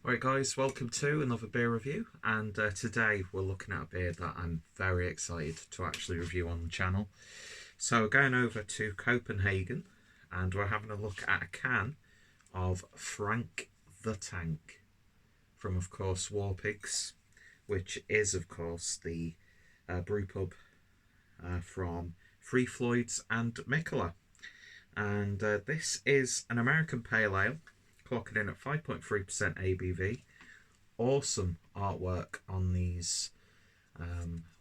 Alright guys, welcome to another beer review, and today we're looking at a beer that I'm very excited to actually review on the channel. So we're going over to Copenhagen and we're having a look at a can of Frank the Tank from, of course, WarPigs, which is, of course, the brew pub from Free Floyd's and Mikkeller. And this is an American pale ale, clocking in at 5.3% ABV. Awesome artwork on these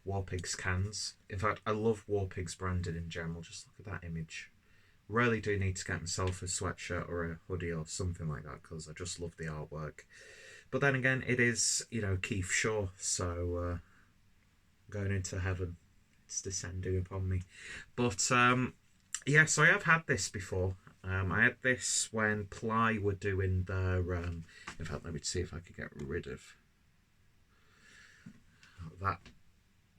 WarPigs cans. In fact, I love WarPigs branding in general. Just look at that image. Really do need to get myself a sweatshirt or a hoodie or something like that because I just love the artwork. But then again, it is, Keith Shaw, so going into heaven, it's descending upon me. But yeah, so I have had this before. I had this when Ply were doing their... in fact, let me see if I could get rid of that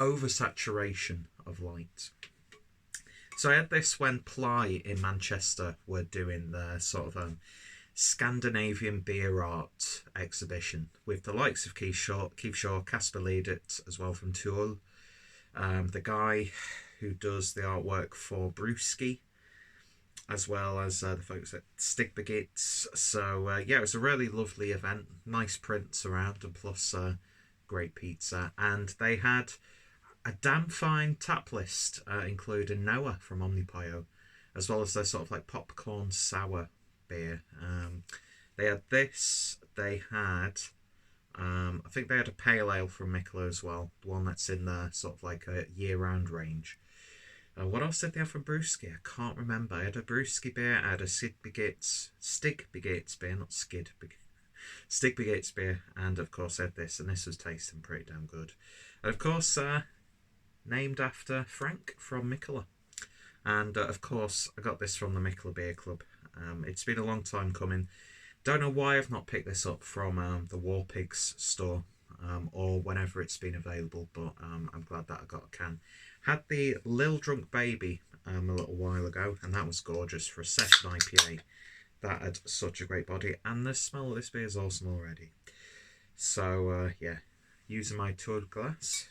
oversaturation of light. So I had this when Ply in Manchester were doing their sort of Scandinavian beer art exhibition with the likes of Keith Shaw, Casper Leedert as well from Toul, the guy who does the artwork for Brewski, as well as the folks at Stig Baguettes. So yeah, it was a really lovely event, nice prints around, and plus great pizza. And they had a damn fine tap list, including Noah from Omnipio, as well as their sort of like popcorn sour beer. They had this, they had I think they had a pale ale from Mikkeller as well, the one that's in the sort of like a year-round range. What else did they have from Brewski? I can't remember. I had a Brewski beer, I had a Stig Baguettes beer, not Skid, Stig Baguettes beer, and of course I had this, and this was tasting pretty damn good. And of course, named after Frank from Mikkeller. And of course, I got this from the Mikkeller Beer Club. It's been a long time coming. Don't know why I've not picked this up from the WarPigs store or whenever it's been available, but I'm glad that I got a can. Had the Lil Drunk Baby a little while ago, and that was gorgeous for a session IPA. That had such a great body, and the smell of this beer is awesome already. So yeah, using my toured glass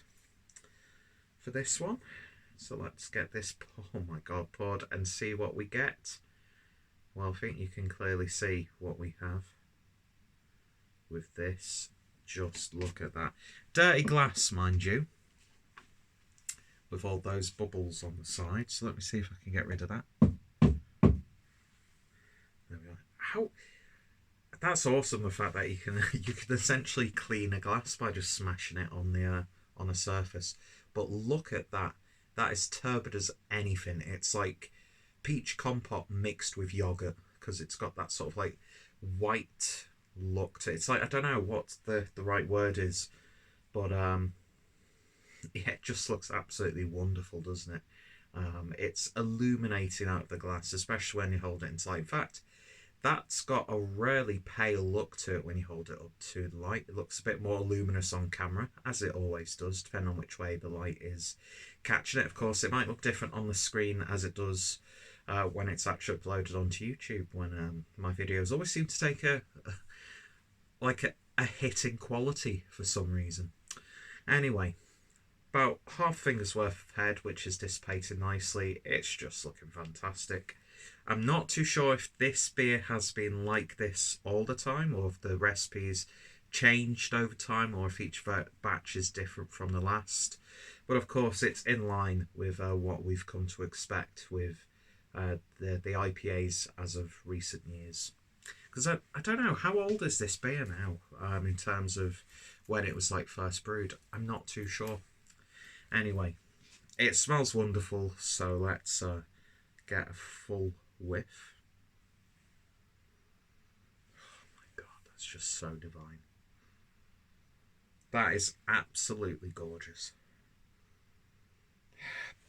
for this one. So let's get this, oh my god, poured and see what we get. Well, I think you can clearly see what we have with this. Just look at that. Dirty glass, mind you, with all those bubbles on the side. So let me see if I can get rid of that. There we are. How... That's awesome, the fact that you can essentially clean a glass by just smashing it on the surface. But look at that. That is turbid as anything. It's like peach compote mixed with yogurt, because it's got that sort of like white look to it. It's like, I don't know what the right word is, but yeah, it just looks absolutely wonderful, doesn't it? It's illuminating out of the glass, especially when you hold it inside. In fact, that's got a really pale look to it when you hold it up to the light. It looks a bit more luminous on camera, as it always does, depending on which way the light is catching it. Of course, it might look different on the screen as it does when it's actually uploaded onto YouTube, when my videos always seem to take a hit in quality for some reason. Anyway, about half finger's worth of head, which is dissipating nicely. It's just looking fantastic. I'm not too sure if this beer has been like this all the time, or if the recipe's changed over time, or if each batch is different from the last. But of course, it's in line with what we've come to expect with the IPAs as of recent years. Because I don't know, how old is this beer now in terms of when it was like first brewed? I'm not too sure. Anyway, it smells wonderful, so let's get a full whiff. Oh my god, that's just so divine. That is absolutely gorgeous.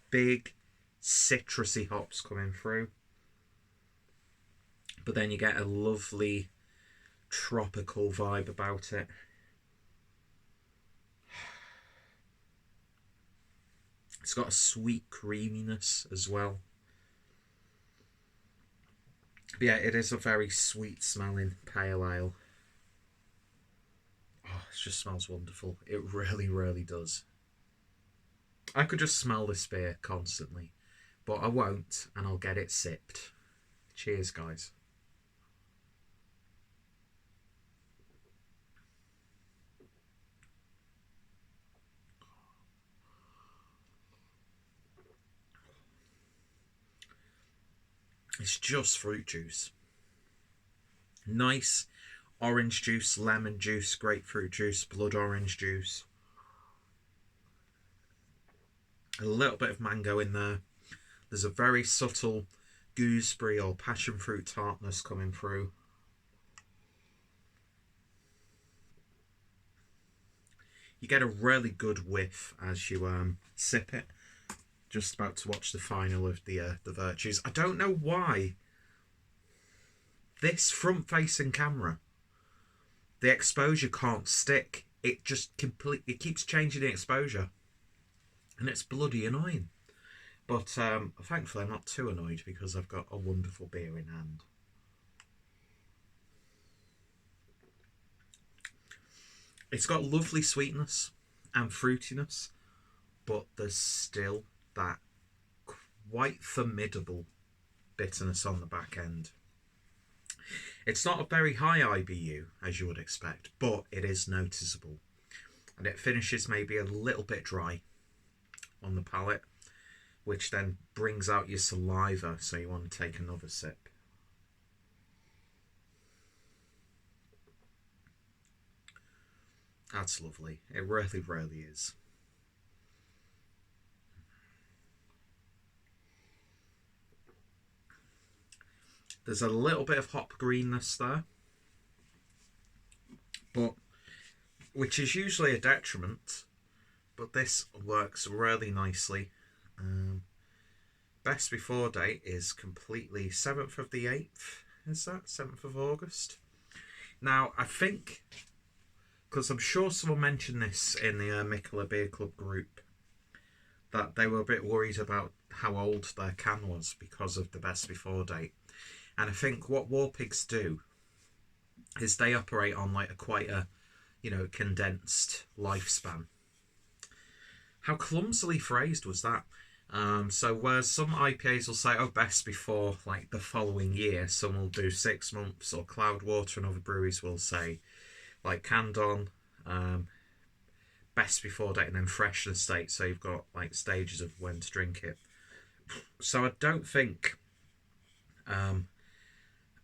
Big citrusy hops coming through, but then you get a lovely tropical vibe about it. It's got a sweet creaminess as well. But yeah, it is a very sweet smelling pale ale. Oh, it just smells wonderful. It really, really does. I could just smell this beer constantly, but I won't, and I'll get it sipped. Cheers, guys. It's just fruit juice. Nice orange juice, lemon juice, grapefruit juice, blood orange juice. A little bit of mango in there. There's a very subtle gooseberry or passion fruit tartness coming through. You get a really good whiff as you sip it. Just about to watch the final of the Virtues. I don't know why this front-facing camera, the exposure can't stick. It just completely keeps changing the exposure, and it's bloody annoying. But thankfully, I'm not too annoyed because I've got a wonderful beer in hand. It's got lovely sweetness and fruitiness, but there's still that quite formidable bitterness on the back end. It's not a very high IBU, as you would expect, but it is noticeable. And it finishes maybe a little bit dry on the palate, which then brings out your saliva, so you want to take another sip. That's lovely. It really, really is. There's a little bit of hop greenness there, but which is usually a detriment, but this works really nicely. Best before date is completely 7th of the 8th. Is that 7th of August? Now, I think, because I'm sure someone mentioned this in the Mikkeller Beer Club group, that they were a bit worried about how old their can was because of the best before date. And I think what WarPigs do is they operate on like quite a, condensed lifespan. How clumsily phrased was that? So whereas some IPAs will say, oh, best before like the following year, some will do 6 months, or Cloudwater and other breweries will say, like Candon, best before date and then freshness state, so you've got like stages of when to drink it. So I don't think,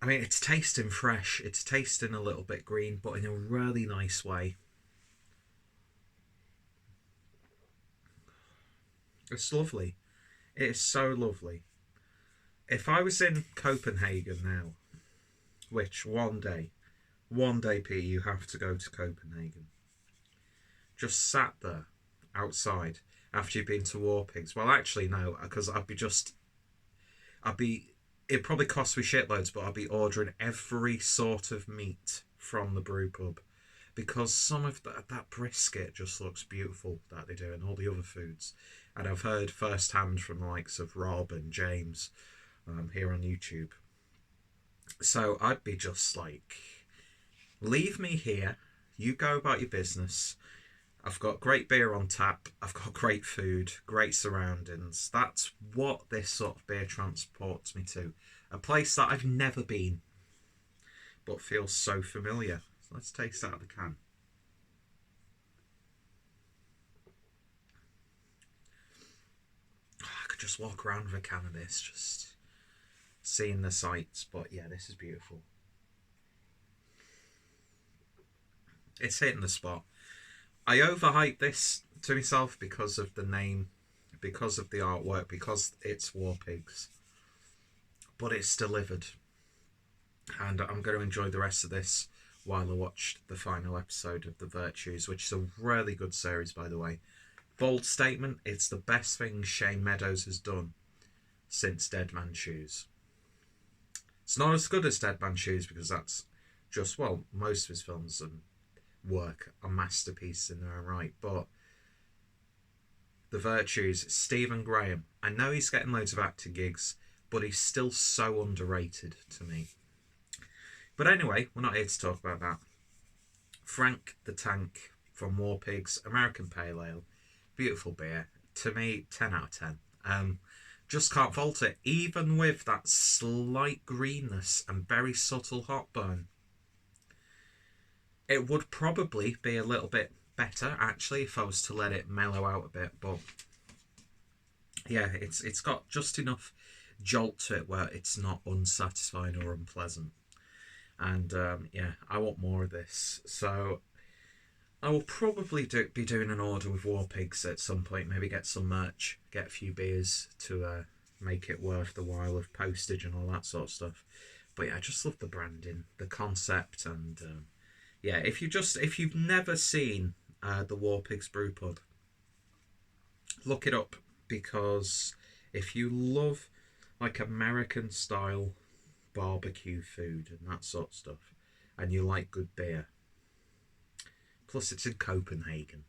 it's tasting fresh, it's tasting a little bit green, but in a really nice way. It's lovely. It is so lovely. If I was in Copenhagen now, which one day, Pete, you have to go to Copenhagen. Just sat there outside after you've been to WarPigs. Well, actually, no, because it'd probably cost me shitloads, but I'd be ordering every sort of meat from the brew pub, because some of that brisket just looks beautiful that they do, and all the other foods. And I've heard firsthand from the likes of Rob and James here on YouTube. So I'd be just like, leave me here, you go about your business. I've got great beer on tap, I've got great food, great surroundings. That's what this sort of beer transports me to. A place that I've never been, but feels so familiar. So let's taste out of the can. I could just walk around with a can of this, just seeing the sights. But yeah, this is beautiful. It's hitting the spot. I overhyped this to myself because of the name, because of the artwork, because it's WarPigs. But it's delivered. And I'm going to enjoy the rest of this while I watch the final episode of The Virtues, which is a really good series, by the way. Bold statement, it's the best thing Shane Meadows has done since Dead Man's Shoes. It's not as good as Dead Man's Shoes because that's just, well, most of his films and work are masterpieces in their own right, but The Virtues, Stephen Graham, I know he's getting loads of acting gigs, but he's still so underrated to me. But anyway, we're not here to talk about that. Frank the Tank from WarPigs, American Pale Ale. Beautiful beer. To me, 10 out of 10. Just can't fault it, even with that slight greenness and very subtle hop burn. It would probably be a little bit better, actually, if I was to let it mellow out a bit, but yeah, it's got just enough jolt to it where it's not unsatisfying or unpleasant. And yeah, I want more of this. So I will probably be doing an order with WarPigs at some point. Maybe get some merch, get a few beers to make it worth the while of postage and all that sort of stuff. But yeah, I just love the branding, the concept, and yeah, if you've never seen the WarPigs Brew Pub, look it up, because if you love like American style barbecue food and that sort of stuff, and you like good beer, plus it's in Copenhagen,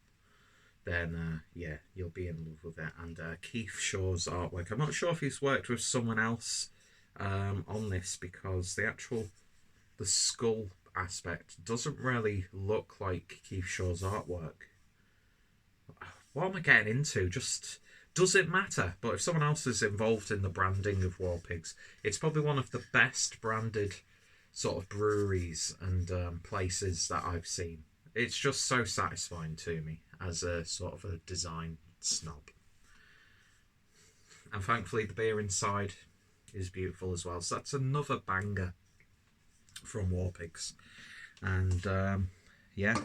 then yeah, you'll be in love with it. And Keith Shaw's artwork, I'm not sure if he's worked with someone else on this, because the skull aspect doesn't really look like Keith Shaw's artwork. What am I getting into? Just, does it matter? But if someone else is involved in the branding of WarPigs, it's probably one of the best branded sort of breweries and places that I've seen. It's just so satisfying to me as a sort of a design snob. And thankfully the beer inside is beautiful as well. So that's another banger from WarPigs. And yeah,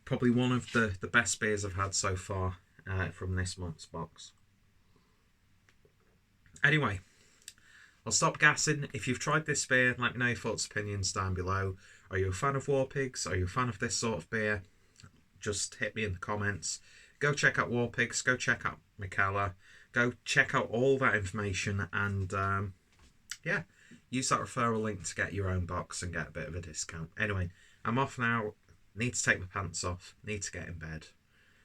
probably one of the best beers I've had so far from this month's box. Anyway, I'll stop gassing. If you've tried this beer, let me know your thoughts, opinions down below. Are you a fan of WarPigs? Are you a fan of this sort of beer? Just hit me in the comments. Go check out WarPigs. Go check out Michaela. Go check out all that information. And yeah, use that referral link to get your own box and get a bit of a discount. Anyway, I'm off now. Need to take my pants off. Need to get in bed.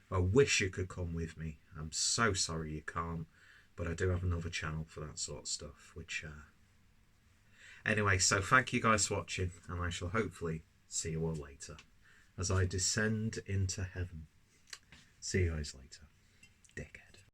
I wish you could come with me. I'm so sorry you can't. But I do have another channel for that sort of stuff. Which anyway, so thank you guys for watching. And I shall hopefully see you all later as I descend into heaven. See you guys later.